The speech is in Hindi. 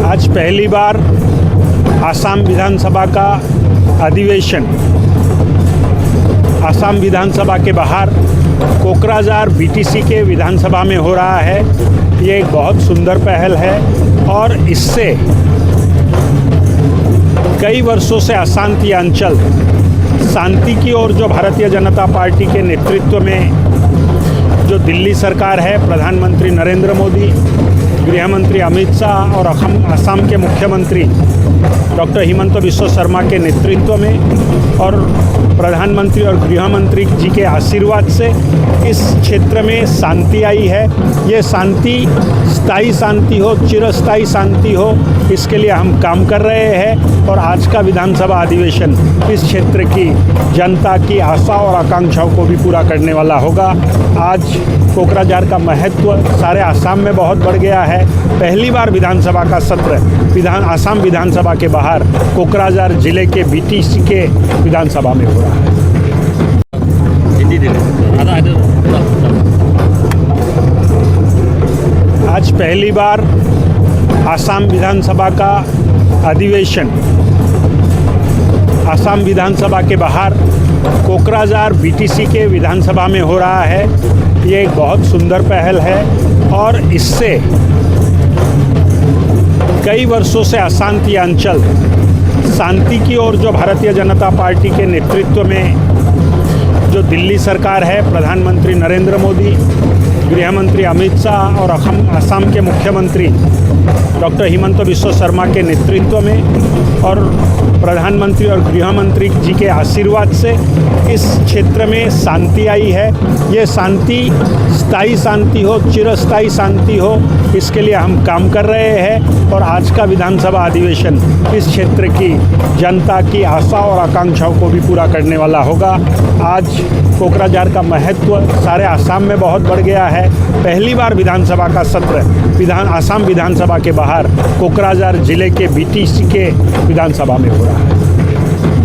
आज पहली बार आसाम विधानसभा का अधिवेशन आसाम विधानसभा के बाहर कोकराझार बीटीसी के विधानसभा में हो रहा है। ये एक बहुत सुंदर पहल है और इससे कई वर्षों से अशांति अंचल शांति की ओर जो भारतीय जनता पार्टी के नेतृत्व में जो दिल्ली सरकार है, प्रधानमंत्री नरेंद्र मोदी, गृह मंत्री अमित शाह और असम के मुख्यमंत्री डॉक्टर हिमंत बिस्वा शर्मा के नेतृत्व में और प्रधानमंत्री और गृह मंत्री जी के आशीर्वाद से इस क्षेत्र में शांति आई है। ये शांति स्थायी शांति हो, चिरस्थायी शांति हो, इसके लिए हम काम कर रहे हैं और आज का विधानसभा अधिवेशन इस क्षेत्र की जनता की आशा और आकांक्षाओं को भी पूरा करने वाला होगा। आज कोकराझार का महत्व सारे आसाम में बहुत बढ़ गया है। पहली बार विधानसभा का सत्र आसाम विधानसभा के बाहर कोकराझार जिले के बीटीसी के विधानसभा में हो रहा है। आज पहली बार आसाम विधानसभा का अधिवेशन आसाम विधानसभा के बाहर कोकराझार बीटीसी के विधानसभा में हो रहा है। ये एक बहुत सुंदर पहल है और इससे कई वर्षों से अशांति अंचल शांति की ओर जो भारतीय जनता पार्टी के नेतृत्व में जो दिल्ली सरकार है, प्रधानमंत्री नरेंद्र मोदी, गृह मंत्री अमित शाह और असम के मुख्यमंत्री डॉक्टर हिमंत बिस्वा शर्मा के नेतृत्व में और प्रधानमंत्री और गृह मंत्री जी के आशीर्वाद से इस क्षेत्र में शांति आई है। ये शांति स्थायी शांति हो, चिरस्थायी शांति हो, इसके लिए हम काम कर रहे हैं और आज का विधानसभा अधिवेशन इस क्षेत्र की जनता की आशा और आकांक्षाओं को भी पूरा करने वाला होगा। आज कोकराझार का महत्व सारे आसाम में बहुत बढ़ गया है। पहली बार विधानसभा का सत्र आसाम विधानसभा के बाहर कोकराझार जिले के बीटीसी के विधानसभा में हो रहा है।